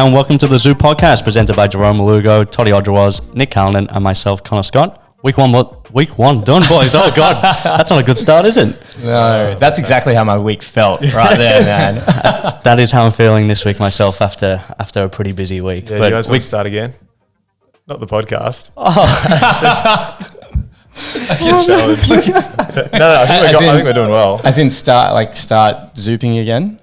and welcome to the ZOOP podcast presented by Jerome Malugo, Toddy, Nick Callanan, and myself, Connor Scott. Week one done, boys. Oh God, that's not a good start, is it? No, that's exactly how my week felt right there, man. That is how I'm feeling this week myself after a pretty busy week. Yeah, but you guys want to start again? Not the podcast. I think we're doing well. As in start zooping again.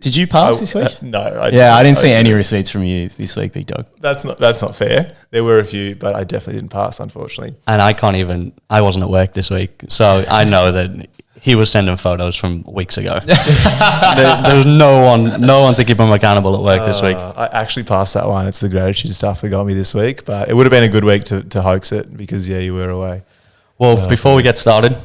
Did you pass this week? No. I didn't see any receipts from you this week, big dog. That's not fair. There were a few, but I definitely didn't pass, unfortunately. And I wasn't at work this week, so I know that he was sending photos from weeks ago. there was no one to keep him accountable at work this week. I actually passed that one. It's the gratitude stuff that got me this week, but it would have been a good week to hoax it because, you were away. Well, before we get started,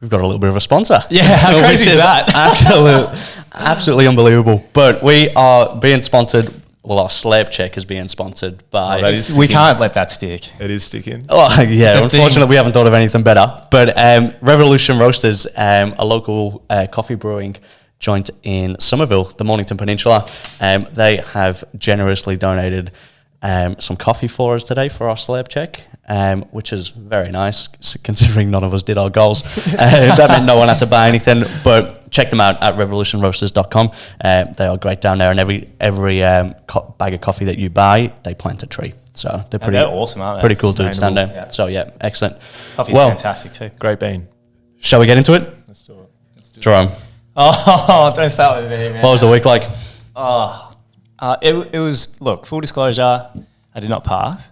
we've got a little bit of a sponsor. Yeah, how crazy is that? Absolutely unbelievable. But we are being sponsored. Well, our slab check is being sponsored by. We can't let that stick. It is sticking. Oh yeah, unfortunately we haven't thought of anything better. But Revolution Roasters, a local coffee brewing joint in Somerville, the Mornington Peninsula, they have generously donated some coffee for us today for our slab check, which is very nice considering none of us did our goals. That meant no one had to buy anything, but check them out at revolutionroasters.com. They are great down there, and every bag of coffee that you buy, they plant a tree. So they're awesome, aren't they? Pretty cool dudes down there. Yeah. So yeah, excellent. Coffee's fantastic too. Great bean. Shall we get into it? Let's do it. Jerome. Oh, don't start with me, man. What was the week like? It was, look, full disclosure, I did not pass.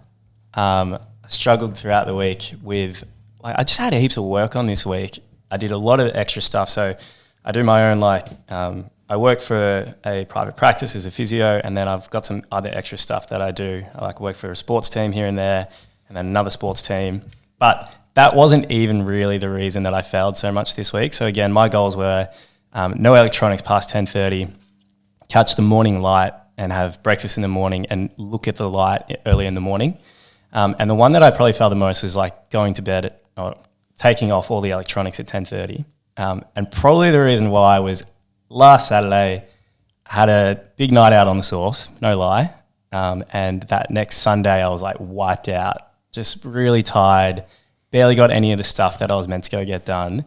I struggled throughout the week with, I just had heaps of work on this week. I did a lot of extra stuff. So I do my own, I work for a private practice as a physio, and then I've got some other extra stuff that I do. I work for a sports team here and there, and then another sports team. But that wasn't even really the reason that I failed so much this week. So again, my goals were no electronics past 10:30, catch the morning light, and have breakfast in the morning and look at the light early in the morning. And the one that I probably failed the most was going to bed or taking off all the electronics at 10:30. And probably the reason why was last Saturday I had a big night out on the Source, no lie. And that next Sunday I was wiped out, just really tired, barely got any of the stuff that I was meant to go get done.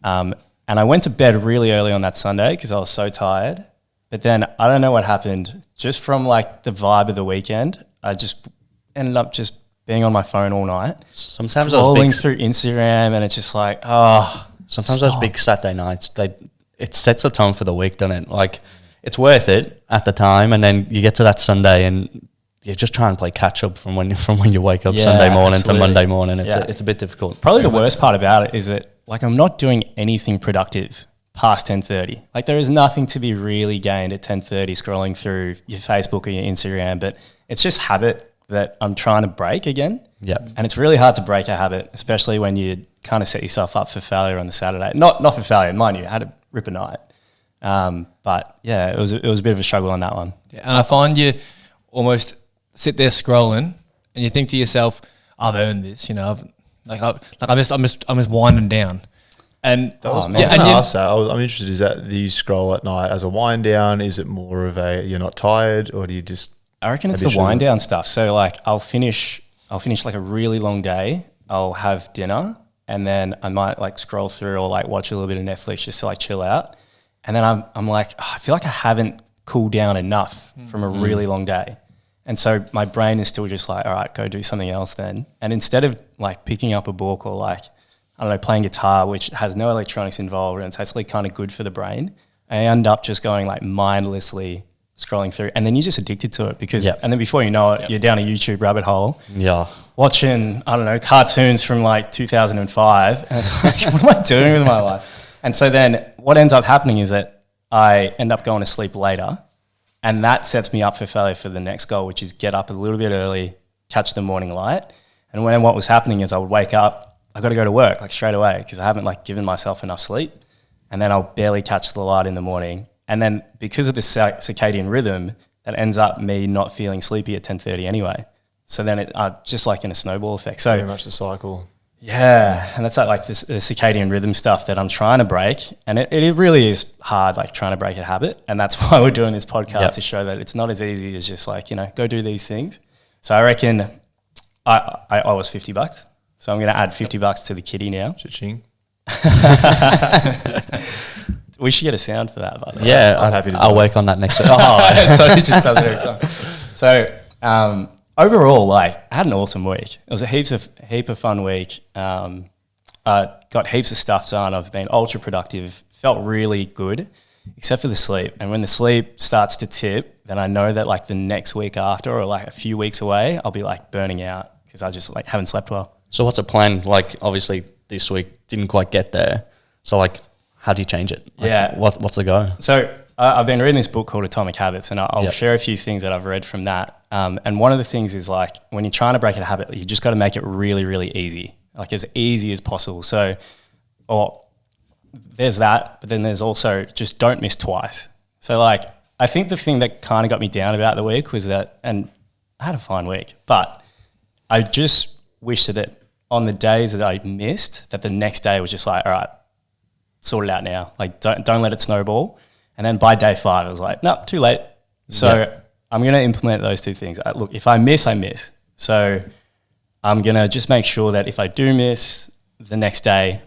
And I went to bed really early on that Sunday because I was so tired. But then I don't know what happened. Just from the vibe of the weekend, I just ended up just being on my phone all night. Sometimes scrolling through Instagram, and it's just sometimes those big Saturday nights, it sets the tone for the week, doesn't it? It's worth it at the time, and then you get to that Sunday and you're just trying to play catch up from when you wake up Sunday morning to Monday morning. It's a bit difficult. Probably the worst part about it is that I'm not doing anything productive past 10:30. There is nothing to be really gained at 10:30 scrolling through your Facebook or your Instagram, but it's just habit that I'm trying to break again. Yeah. And it's really hard to break a habit, especially when you kind of set yourself up for failure on the Saturday. Not for failure, mind you, I had to rip a night. But yeah, it was a bit of a struggle on that one. Yeah, and I find you almost sit there scrolling and you think to yourself, I've earned this, I'm just winding down. And I'm interested. Is that, do you scroll at night as a wind down? Is it more of you're not tired, or do you just? I reckon it's the wind down stuff. So I'll finish a really long day. I'll have dinner, and then I might scroll through or watch a little bit of Netflix just to chill out. And then I'm I feel like I haven't cooled down enough from a really long day. And so my brain is still just all right, go do something else then. And instead of picking up a book or I don't know, playing guitar, which has no electronics involved and it's actually kind of good for the brain, I end up just going mindlessly scrolling through, and then you're just addicted to it because, and then before you know it, you're down a YouTube rabbit hole, watching, I don't know, cartoons from 2005, and it's what am I doing with my life? And so then what ends up happening is that I end up going to sleep later, and that sets me up for failure for the next goal, which is get up a little bit early, catch the morning light. And when what was happening is I would wake up, I got to go to work straight away because I haven't given myself enough sleep, and then I'll barely catch the light in the morning. And then because of the circadian rhythm, that ends up me not feeling sleepy at 10:30 anyway. So then it just in a snowball effect. So very much the cycle. Yeah, and that's like this the circadian rhythm stuff that I'm trying to break, and it really is hard, like trying to break a habit, and that's why we're doing this podcast to show that it's not as easy as just like, go do these things. So I reckon I owe us $50, so I'm going to add $50 to the kitty now. Cha-ching. We should get a sound for that, by the way. Yeah, I'm happy to do I'll it. work on that next week. So he just does it every time. So overall, like, I had an awesome week. It was a heap of fun week. Got heaps of stuff done. I've been ultra productive. Felt really good, except for the sleep. And when the sleep starts to tip, then I know that like the next week after, or like a few weeks away, I'll be like burning out because I just like haven't slept well. So what's a plan? Like, obviously this week didn't quite get there. So like, how do you change it? Like, what's the go? So I've been reading this book called Atomic Habits, and I'll share a few things that I've read from that. And one of the things is like, when you're trying to break a habit, you just got to make it really, really easy, like as easy as possible. So, there's that, but then there's also just don't miss twice. So like, I think the thing that kind of got me down about the week was that, and I had a fine week, but I just wish that on the days that I missed, that the next day was just like, all right, sort it out now. Like, don't let it snowball. And then by day 5, I was like, no, too late. So I'm going to implement those two things. Look, if I miss, I miss. So I'm going to just make sure that if I do miss, the next day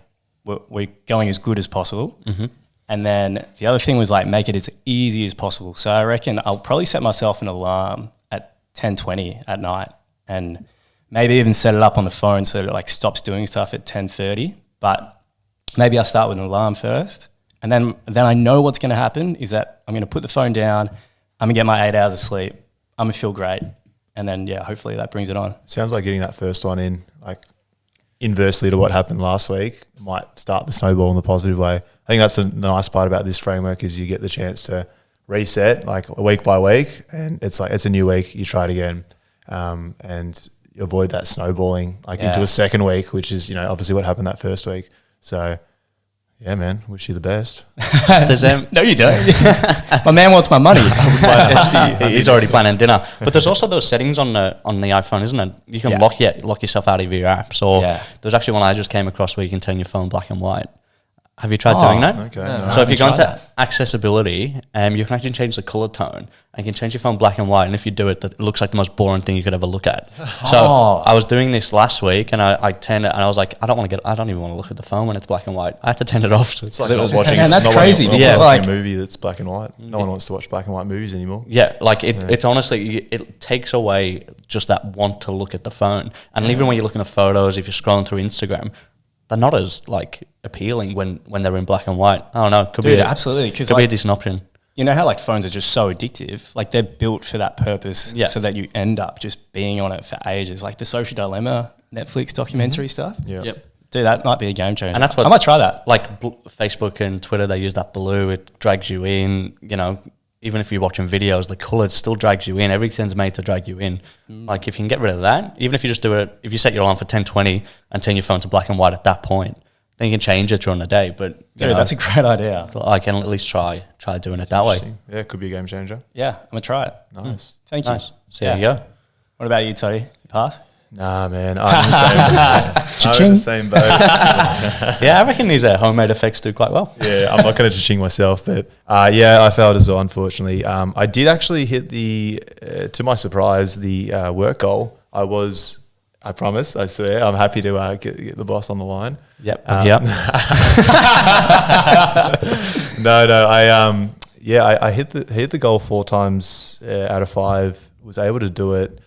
we're going as good as possible. Mm-hmm. And then the other thing was like, make it as easy as possible. So I reckon I'll probably set myself an alarm at 10:20 at night, and maybe even set it up on the phone so that it like stops doing stuff at 10:30. But maybe I'll start with an alarm first. And then I know what's going to happen is that I'm going to put the phone down, I'm going to get my 8 hours of sleep, I'm going to feel great. And then, hopefully that brings it on. Sounds like getting that first one in, like inversely to what happened last week, might start the snowball in the positive way. I think that's a nice part about this framework is you get the chance to reset like week by week, and it's like it's a new week, you try it again, and you avoid that snowballing into a second week, which is obviously what happened that first week. So yeah, man, wish you the best. No, you don't. My man wants my money. He's already planning dinner. But there's also those settings on the iPhone, isn't it? You can lock yourself out of your apps. Or there's actually one I just came across where you can turn your phone black and white. Have you tried doing that? Okay. No. So if you go into accessibility, you can actually change the color tone and you can change your phone black and white. And if you do it, it looks like the most boring thing you could ever look at. So I was doing this last week and I turned it and I was like, I don't even want to look at the phone when it's black and white. I had to turn it off. It's like not watching. Man, that's crazy. Because watching a movie that's black and white. No one wants to watch black and white movies anymore. Yeah, like it's honestly, it takes away just that want to look at the phone. And even when you're looking at photos, if you're scrolling through Instagram, they're not as like appealing when they're in black and white. I don't know. Could be absolutely. Could be a decent option. You know how like phones are just so addictive? Like they're built for that purpose, so that you end up just being on it for ages. Like the Social Dilemma Netflix documentary stuff. Yeah. Yep. Dude, that might be a game changer. And that's what I might try that. Like Facebook and Twitter, they use that blue. It drags you in. Even if you're watching videos, the color still drags you in. Everything's made to drag you in. Like if you can get rid of that, even if you just do it, if you set your alarm for 10:20 and turn your phone to black and white at that point, then you can change it during the day. But that's a great idea. I can at least try doing it that way. Yeah, it could be a game changer. Yeah, I'm gonna try it. Nice. Thank you. Nice. So there you go. What about you, Toddy? You pass? Nah, man, I'm in the same boat. Yeah, I reckon these homemade effects do quite well. Yeah, I'm not going to cha-ching myself, but I failed as well, unfortunately. I did actually hit to my surprise, the work goal. I promise, I swear, I'm happy to get the boss on the line. Yep, yep. No, I hit the goal 4 times out of 5, was able to do it.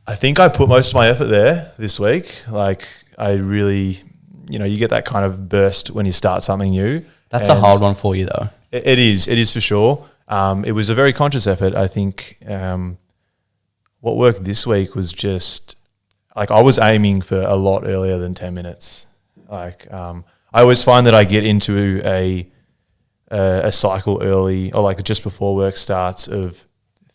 I think I put most of my effort there this week. Like I really, you get that kind of burst when you start something new. That's a hard one for you though. It is for sure. It was a very conscious effort. I think what worked this week was just like I was aiming for a lot earlier than 10 minutes. Like I always find that I get into a cycle early or like just before work starts of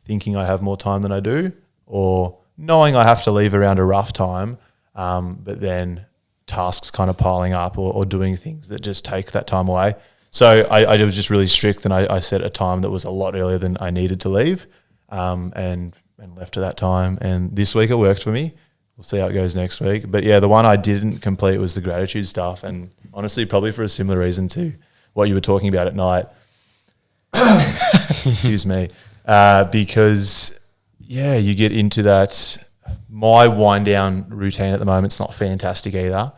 thinking I have more time than I do, or knowing I have to leave around a rough time, but then tasks kind of piling up or doing things that just take that time away. So I was just really strict, and I set a time that was a lot earlier than I needed to leave, and left at that time. And this week it worked for me. we'll see how it goes next week. But yeah, the one I didn't complete was the gratitude stuff, and honestly, probably for a similar reason to what you were talking about at night. Excuse me, because you get into that. My wind down routine at the moment's not fantastic either.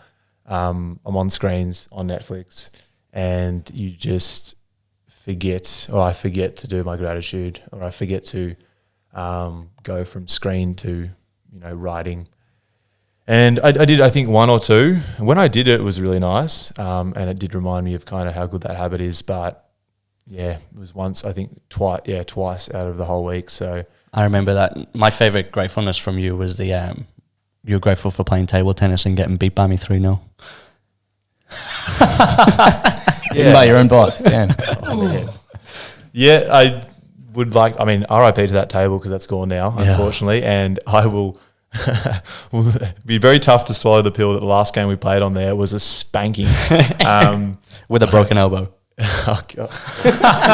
I'm on screens on Netflix, and you just forget, or I forget to do my gratitude, or I forget to go from screen to writing. And I did, I think, one or two. And when I did it, it was really nice, and it did remind me of kind of how good that habit is. But yeah, it was once, I think, twice out of the whole week. So I remember that. My favourite gratefulness from you was the you were grateful for playing table tennis and getting beat by me 3-0. Even by your own boss. Damn. Yeah, I would like, RIP to that table because that's gone now, unfortunately. And I will be very tough to swallow the pill that the last game we played on there was a spanking. With a broken elbow. Oh God!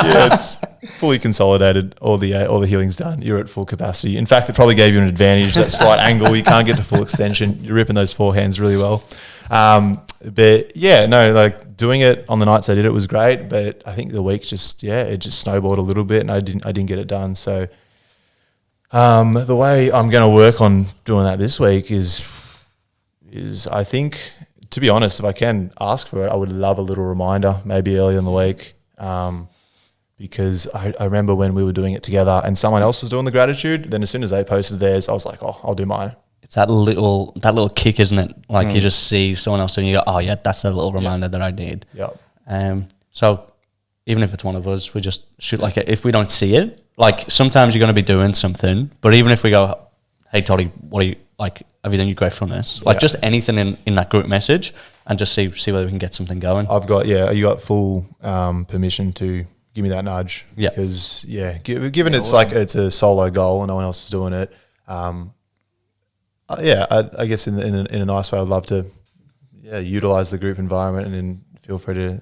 Yeah, it's fully consolidated. All the healing's done. You're at full capacity. In fact, it probably gave you an advantage. That slight angle, you can't get to full extension. You're ripping those forehands really well. But yeah, no, like doing it on the nights I did it was great. But I think the week it just snowballed a little bit, and I didn't get it done. So the way I'm going to work on doing that this week is I think, to be honest, if I can ask for it, I would love a little reminder, maybe early in the week, because I remember when we were doing it together and someone else was doing the gratitude, then as soon as they posted theirs, I was like, oh, I'll do mine. It's that little kick, isn't it? Like you just see someone else doing it, you go, oh yeah, that's a little reminder that I need. Yep. So even if it's one of us, we just shoot like it. If we don't see it, like sometimes you're going to be doing something, but even if we go, hey Toddy, what are you, like, everything you gratefulness, like just anything in that group message, and just see whether we can get something going. I've got you got full permission to give me that nudge. Yeah, because given it's awesome. Like it's a solo goal and no one else is doing it. I guess in a nice way, I'd love to utilize the group environment, and then feel free to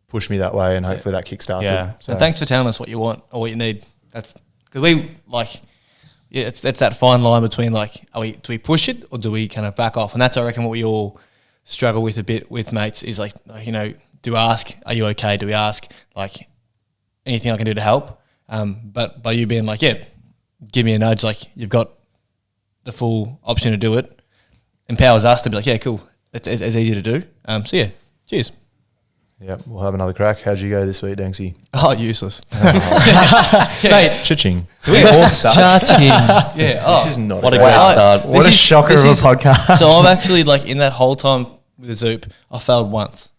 push me that way, and hopefully that kickstarts it. So and thanks for telling us what you want or what you need. That's because we like. Yeah, it's that fine line between like, do we push it or do we kind of back off? And that's, I reckon, what we all struggle with a bit with mates is like do we ask, are you okay? Do we ask like anything I can do to help? But by you being like, give me a nudge, like you've got the full option to do it, empowers us to be like, yeah, cool, it's easy to do. So yeah, cheers. Yeah, we'll have another crack. How'd you go this week, Danksy? Oh, useless. Mate, cha-ching. We all suck. Cha-ching. Yeah. This is not what a great start. What a shocker of a podcast. So I've actually, like, in that whole time with the ZOOP, I failed once.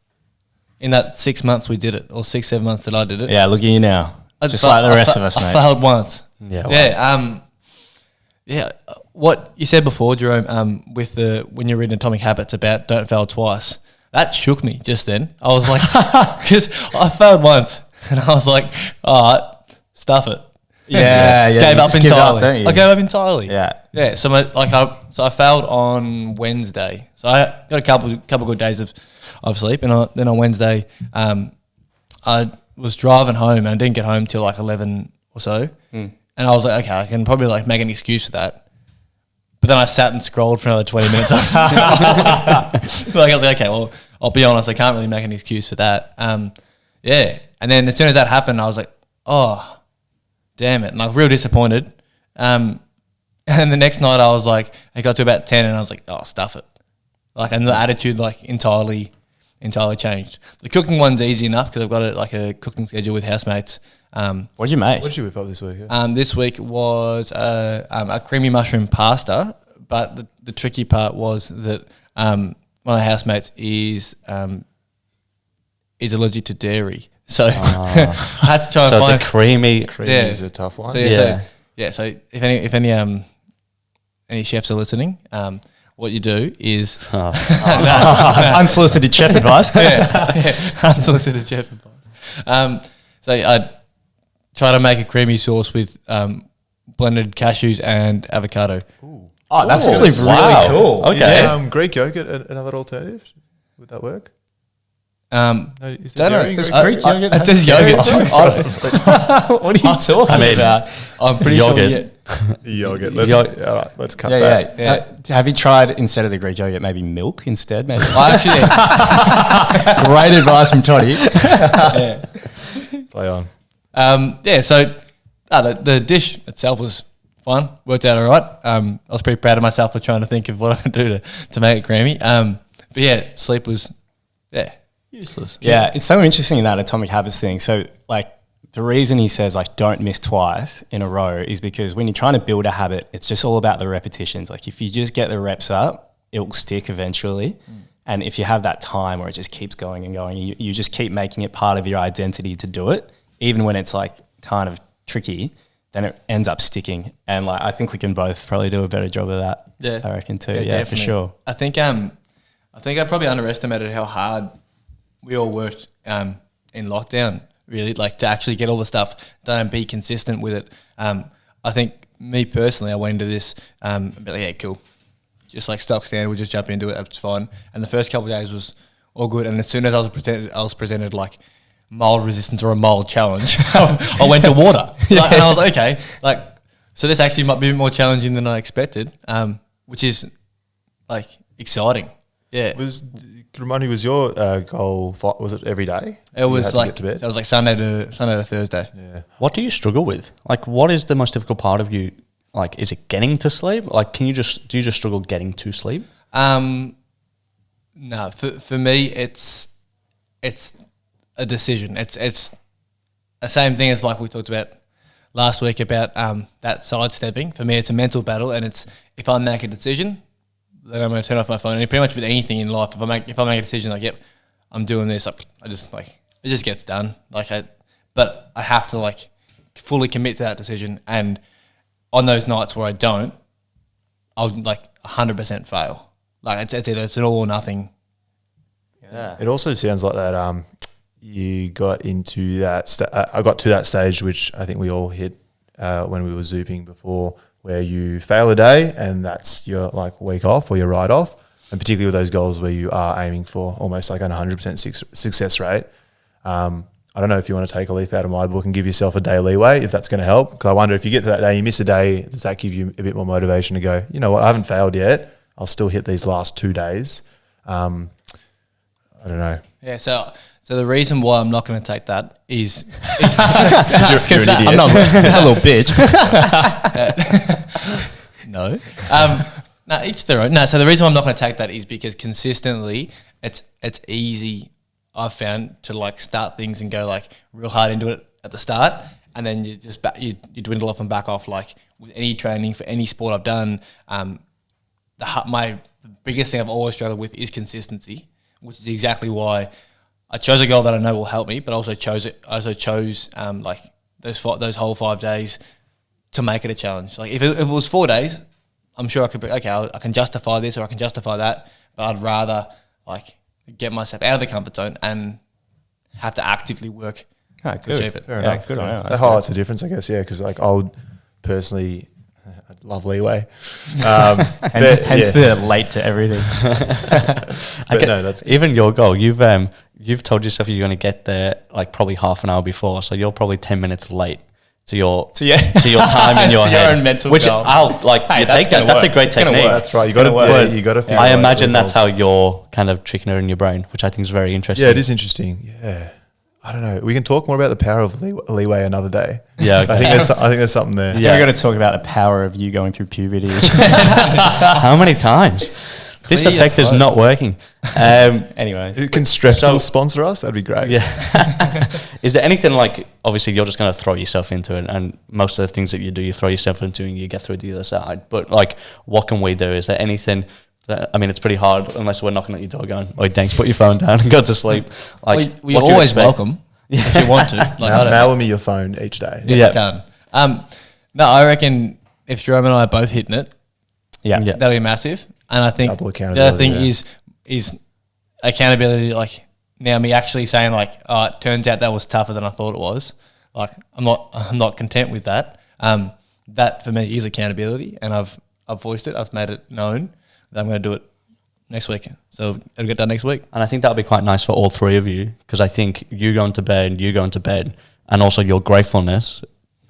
In that 6 months we did it, or 6-7 months that I did it. Yeah, look at you now. Just like the rest of us, mate. I failed once. Yeah. Wow. Yeah. What you said before, Jerome, with when you're reading Atomic Habits about don't fail twice, that shook me just then. I was like, because I failed once, and I was like, all right, stuff it. Yeah. Gave up entirely. Don't you? I gave up entirely. Yeah. So I failed on Wednesday. So I got a couple good days of sleep, and then on Wednesday, I was driving home, and I didn't get home till like 11 or so, and I was like, okay, I can probably like make an excuse for that. But then I sat and scrolled for another 20 minutes. Like I was like, okay, well, I'll be honest, I can't really make an excuse for that. And then as soon as that happened, I was like, oh, damn it. And like real disappointed. And the next night I was like, I got to about 10 and I was like, oh, stuff it. Like, and the attitude like entirely changed. The cooking one's easy enough because I've got a cooking schedule with housemates. What did you make? What did you whip up this week? This week was a creamy mushroom pasta, but the tricky part was that one of the housemates is allergic to dairy, so I had to try and find the creamy is a tough one. So if any chefs are listening, what you do is unsolicited chef advice. Unsolicited chef advice. So I try to make a creamy sauce with blended cashews and avocado. Ooh. Oh, that's actually really cool. Okay. Greek yogurt another alternative? Would that work? No, is it Don't know. dairy Does Greek? Greek yogurt It says yogurt. What are you talking about? I'm pretty Yogurt. sure. Yogurt. Yo- All right, let's cut Yeah, that. yeah. Yeah. Have you tried, instead of the Greek yogurt, maybe milk instead? Maybe. I actually, Great advice from Toddy. Play on. So the dish itself was fun. Worked out all right. I was pretty proud of myself for trying to think of what I could do to make it creamy. But yeah, sleep was useless. Yeah, it's so interesting in that atomic habits thing. So like the reason he says like don't miss twice in a row is because when you're trying to build a habit, it's just all about the repetitions. Like if you just get the reps up, it will stick eventually. And if you have that time where it just keeps going and going, you just keep making it part of your identity to do it, even when it's like kind of tricky, then it ends up sticking. And like I think we can both probably do a better job of that. Yeah. I reckon too. Yeah, Yeah, for definitely. sure. I think I probably underestimated how hard we all worked in lockdown. Really, like to actually get all the stuff done and be consistent with it. I think me personally, I went into this a bit like, yeah, cool, just like stock standard. We'll just jump into it. It's fine. And the first couple of days was all good. And as soon as I was presented like mild resistance or a mild challenge, I went to water. Like, and I was like, okay, like so this actually might be a bit more challenging than I expected, which is like exciting. Yeah. Remind me, was your goal? Was it every day? It was You had to like get to bed? it was like Sunday to Thursday. Yeah. What do you struggle with? Like, what is the most difficult part of you? Like, is it getting to sleep? Like, do you just struggle getting to sleep? No, for me, it's a decision. It's the same thing as like we talked about last week about that sidestepping. For me, it's a mental battle, and it's if I make a decision, then I'm going to turn off my phone. And pretty much with anything in life, if I make a decision, like, yep, I'm doing this, I just like it just gets done. But I have to like fully commit to that decision, and on those nights where I don't, I'll like 100% fail. Like it's either it's an all or nothing. Yeah. It also sounds like that. You got into that. I got to that stage, which I think we all hit when we were zooping before, where you fail a day and that's your like week off or your write off, and particularly with those goals where you are aiming for almost like an 100% success rate. I don't know if you want to take a leaf out of my book and give yourself a day leeway, if that's going to help. Because I wonder if you get to that day, you miss a day, does that give you a bit more motivation to go, you know what, I haven't failed yet. I'll still hit these last 2 days. I don't know. Yeah. So the reason why I'm not going to take that is Because I'm not a little bitch. no. No, each their own. No. So the reason why I'm not going to take that is because consistently, it's easy. I've found to like start things and go like real hard into it at the start, and then you just you dwindle off and back off. Like with any training for any sport I've done, the biggest thing I've always struggled with is consistency, which is exactly why I chose a goal that I know will help me, but also chose like those whole 5 days to make it a challenge. Like if it was 4 days, I'm sure I could be okay. I can justify this or I can justify that, but I'd rather like get myself out of the comfort zone and have to actively work to achieve it. Fair Yeah, enough. good on you. That highlights the difference, I guess, yeah, because like I would personally I'd love leeway. Hence the late to everything. That's Even your goal, you've told yourself you're going to get there like probably half an hour before, so you're probably 10 minutes late to your to your time in your To your head. own mental which goal. I'll like. Hey, you that's take that. gonna That's a work. great It's gonna technique. work. That's right. You gonna got work. to. You got to. I imagine that's how you're kind of tricking it in your brain, which I think is very interesting. Yeah, it is interesting. Yeah, I don't know. We can talk more about the power of leeway another day. Yeah, okay. I think there's something there. Yeah. We're going to talk about the power of you going through puberty. How many times? This Clear effect is throat. not working. Anyways. Can Strepsils So- sponsor us? That'd be great. Yeah. Is there anything like, obviously you're just going to throw yourself into it, and most of the things that you do, you throw yourself into and you get through to the other side. But like, what can we do? Is there anything that, I mean, it's pretty hard unless we're knocking at your door going, "Oi, thanks, put your phone down and go to sleep." Like, We're what do you always expect? welcome if you want to. Like, I don't Mail me your phone each day. Yeah. done. No, I reckon if Jerome and I are both hitting it, Yeah. Yeah. that'll be massive. And I think Double the other thing accountability, is accountability. Like now, me actually saying like, "Oh, it turns out that was tougher than I thought it was." Like I'm not content with that. That for me is accountability, and I've voiced it. I've made it known that I'm going to do it next week. So it'll get done next week. And I think that'll be quite nice for all three of you, because I think you going to bed, and also your gratefulness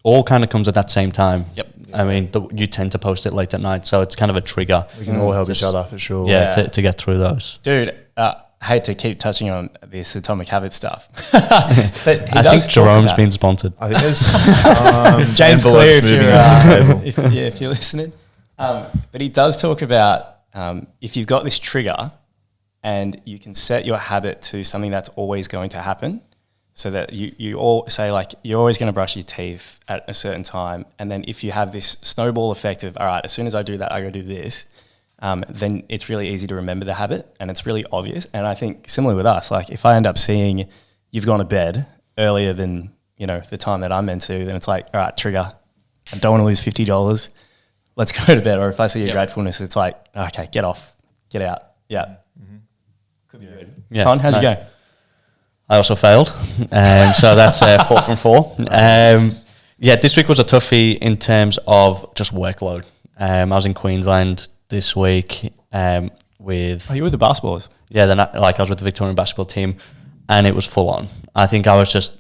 all kind of comes at that same time. Yep. I mean, you tend to post it late at night, so it's kind of a trigger. We can all help each other for sure. Yeah, to get through those. Dude, I hate to keep touching on this atomic habit stuff, but I think Jerome's been sponsored. I think there's some James envelopes Clear, if moving you're, around the table. if you're listening. But he does talk about if you've got this trigger and you can set your habit to something that's always going to happen, so that you all say, like, you're always going to brush your teeth at a certain time. And then if you have this snowball effect of, all right, as soon as I do that, I go do this, then it's really easy to remember the habit and it's really obvious. And I think similarly with us, like if I end up seeing you've gone to bed earlier than, the time that I'm meant to, then it's like, all right, trigger. I don't want to lose $50. Let's go to bed. Or if I see your gratefulness, it's like, okay, get off, get out. Yeah. Mm-hmm. Could be good. Yeah, Con, how'd you go? I also failed, so that's 4 from 4. This week was a toughie in terms of just workload. I was in Queensland this week with... Oh, you were with the basketballers? Yeah, I was with the Victorian basketball team, and it was full on. I think I was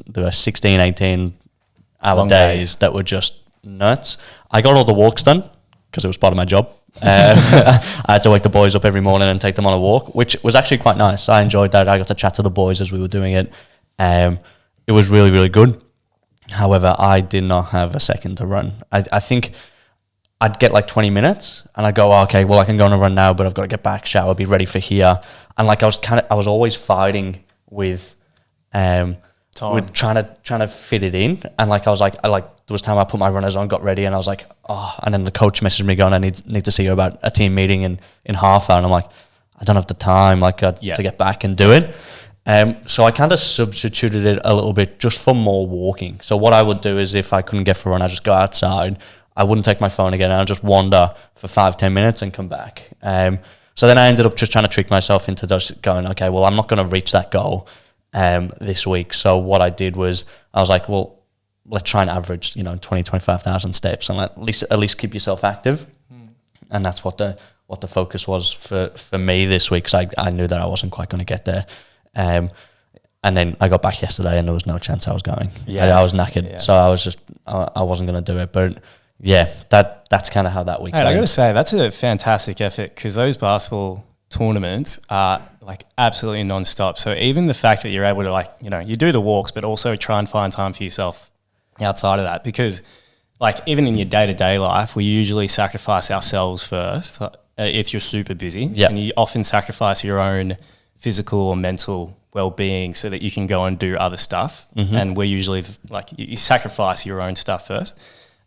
there were 16, 18 hour Long days that were just nuts. I got all the walks done because it was part of my job. I had to wake the boys up every morning and take them on a walk, which was actually quite nice. I enjoyed that. I got to chat to the boys as we were doing it. It was really, really good. However, I did not have a second to run. I think I'd get like 20 minutes and I'd go, okay, well, I can go on a run now, but I've got to get back, shower, be ready for here. And like I was always fighting with with trying to fit it in. And like there was time I put my runners on, got ready, and I was like, and then the coach messaged me going, I need to see you about a team meeting in half hour. And I'm like, I don't have the time to get back and do it. So I kind of substituted it a little bit just for more walking. So what I would do is if I couldn't get for a run, I'd just go outside. I wouldn't take my phone again, and I'd just wander for 5-10 minutes and come back. So then I ended up just trying to trick myself into just going, okay, well, I'm not going to reach that goal this week. So what I did was I was like, well, let's try and average 20,000-25,000 steps, and at least keep yourself active. And that's what the focus was for me this week, because I knew that I wasn't quite going to get there. And then I got back yesterday and there was no chance I was going. I was knackered, so I was just I wasn't going to do it. But yeah, that's kind of how that week went. I got to say, that's a fantastic effort, because those basketball tournaments are like absolutely non-stop. So even the fact that you're able to you do the walks, but also try and find time for yourself outside of that, because like even in your day-to-day life, we usually sacrifice ourselves first if you're super busy. And you often sacrifice your own physical or mental well-being so that you can go and do other stuff. And we're usually you sacrifice your own stuff first.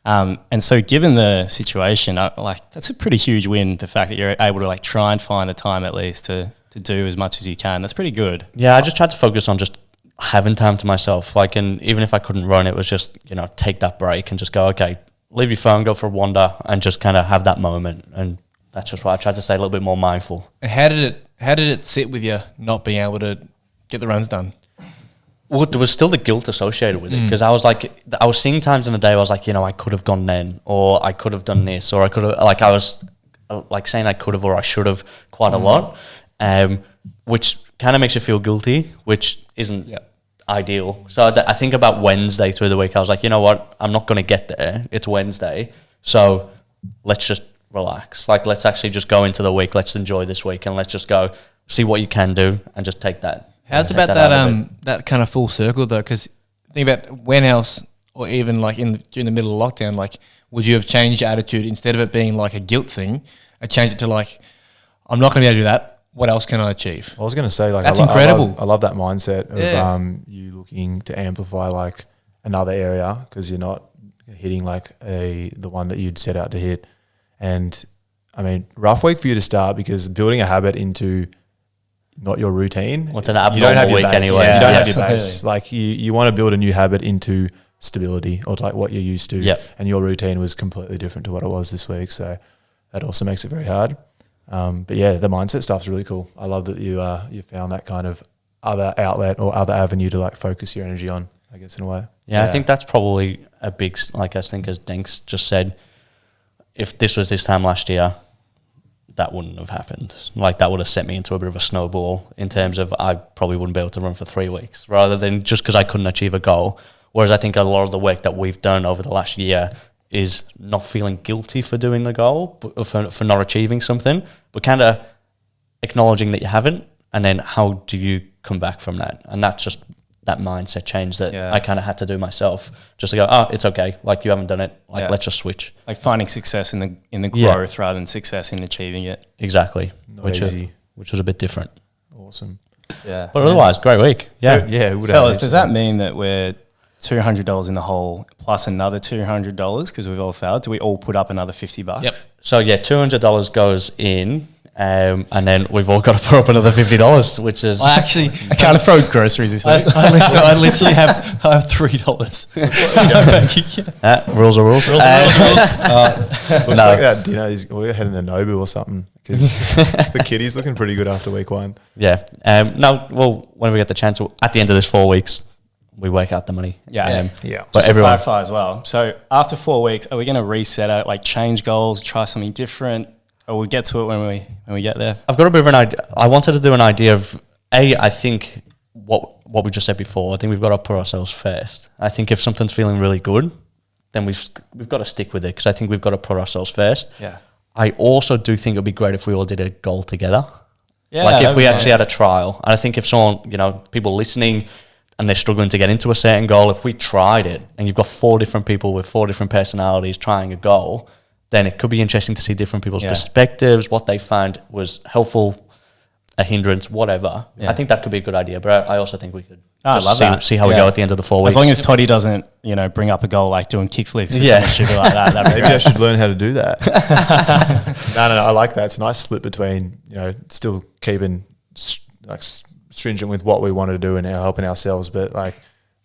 And so given the situation, that's a pretty huge win, the fact that you're able to try and find the time at least to do as much as you can. That's pretty good. Yeah, I just tried to focus on just having time to myself. And even if I couldn't run, it was just, take that break and just go, okay, leave your phone, go for a wander, and just kind of have that moment. And that's just what I tried to stay a little bit more mindful. How did it sit with you not being able to get the runs done? Well, there was still the guilt associated with it, because I was seeing times in the day where I was like, I could have gone then, or I could have done this, or I could have, I was saying I could have or I should have quite a lot, which kind of makes you feel guilty, which isn't ideal. So I think about Wednesday through the week, I was like, you know what, I'm not going to get there. It's Wednesday, so let's just relax. Let's actually just go into the week. Let's enjoy this week, and let's just go see what you can do and just take that. How's about that kind of full circle though? Because think about when else, or even during the middle of lockdown, would you have changed your attitude instead of it being a guilt thing? I changed it to I'm not going to be able to do that. What else can I achieve? I was going to say that's incredible. I love that mindset of you looking to amplify another area, because you're not hitting the one that you'd set out to hit. And I mean, rough week for you to start, because building a habit into not your routine. What's an abnormal week anyway? You don't have your base. You want to build a new habit into stability, or what you're used to. And your routine was completely different to what it was this week. So that also makes it very hard. But yeah, the mindset stuff's really cool. I love that you found that kind of other outlet or other avenue to focus your energy on, I guess, in a way. Yeah, I think that's probably a big, I think as Dinks just said, if this was this time last year, that wouldn't have happened. Like, that would have set me into a bit of a snowball in terms of I probably wouldn't be able to run for 3 weeks, rather than just because I couldn't achieve a goal. Whereas I think a lot of the work that we've done over the last year is not feeling guilty for doing the goal, but for not achieving something, but kind of acknowledging that you haven't, and then how do you come back from that? And that's just that mindset change that I kind of had to do myself, just to go, oh, it's okay, like, you haven't done it, like, let's just switch. Like finding success in the growth rather than success in achieving it. Exactly. Not easy. Which was a bit different. Awesome. Yeah. But otherwise, great week. So, Yeah, it would fellas, does that mean that we're $200 in the hole plus another $200 because we've all failed? Do we all put up another $50? Yep. So yeah, $200 goes in, and then we've all got to put up another $50, which is I actually I can't afford groceries this week. I literally have $3. rules are rules. Looks like that dinner we're heading to Nobu or something, because the kiddies looking pretty good after week 1. Yeah. No. Well, when we get the chance, at the end of this 4 weeks, we work out the money. Yeah. Yeah. But Just to everyone, clarify as well. So after 4 weeks, are we going to reset it, like change goals, try something different, or we'll get to it when we get there? I've got a bit of an idea. I wanted to do an idea of I think what we just said before. I think we've got to put ourselves first. I think if something's feeling really good, then we've got to stick with it, because I think we've got to put ourselves first. Yeah. I also do think it'd be great if we all did a goal together. Yeah. Like if we actually had a trial. And I think if someone, people listening and they're struggling to get into a certain goal, if we tried it and you've got 4 different people with 4 different personalities trying a goal, then it could be interesting to see different people's perspectives, what they found was helpful, a hindrance, whatever. Yeah. I think that could be a good idea, but I also think we could I love that. see how we go at the end of the 4 weeks. As long as Toddy doesn't, bring up a goal like doing kickflips or something stupid like that. That'd be Maybe I great. should learn how to do that. No, I like that. It's a nice split between, still keeping stringent with what we want to do and helping ourselves, but like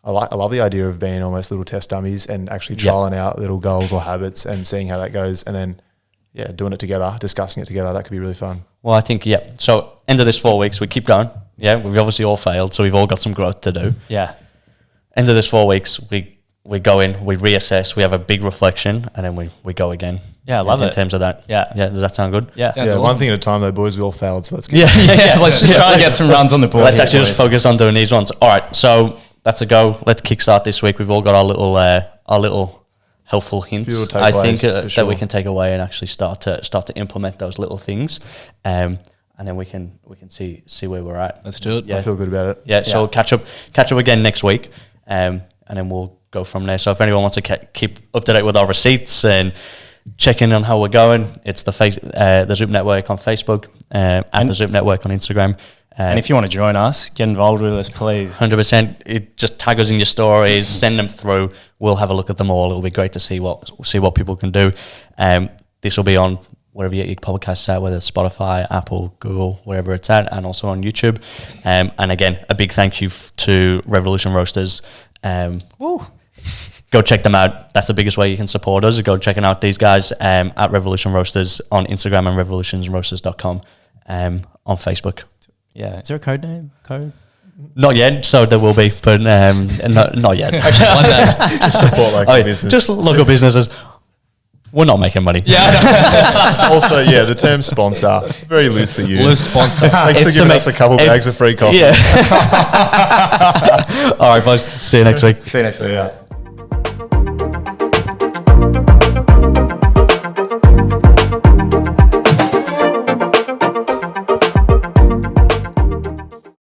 I love the idea of being almost little test dummies and actually trialing out little goals or habits and seeing how that goes, and then doing it together, discussing it together. That could be really fun. Well, I think, so end of this 4 weeks, we keep going. Yeah, we've obviously all failed, so we've all got some growth to do. Yeah. End of this 4 weeks, we go in, we reassess, we have a big reflection, and then we go again. Yeah, I love it. In terms of that. Yeah. Yeah, does that sound good? Yeah. Sounds One awesome. thing at a time though, boys. We all failed, so let's get Yeah. Let's just try and get some runs on the board. Let's actually just focus on doing these ones. All right, so that's a go. Let's kickstart this week. We've all got our little helpful hints, Few little I think, takeaways, for that sure. we can take away and actually start to implement those little things, and then we can see where we're at. Let's do it. Yeah. I feel good about it. Yeah, so catch up again next week, and then we'll go from there. So if anyone wants to keep up to date with our receipts and check in on how we're going, it's the ZOOP Network on Facebook, and the ZOOP Network on Instagram. And if you want to join us, get involved with us, please. 100%. Just tag us in your stories, send them through. We'll have a look at them all. It'll be great to see what people can do. This will be on wherever you get your podcasts at, whether it's Spotify, Apple, Google, wherever it's at, and also on YouTube. And again, a big thank you to Revolution Roasters. Go check them out. That's the biggest way you can support us. Go checking out these guys at Revolution Roasters on Instagram and revolutionsroasters.com on Facebook. Yeah. Is there a code name? Not yet, so there will be, but not yet. One day. Just support local business. Just local businesses. We're not making money. Also, the term sponsor very loosely used. Loose sponsor. Thanks for It's giving ama- us a couple it- bags of free coffee. Yeah. All right, boys. See you next week. See you next week. Yeah.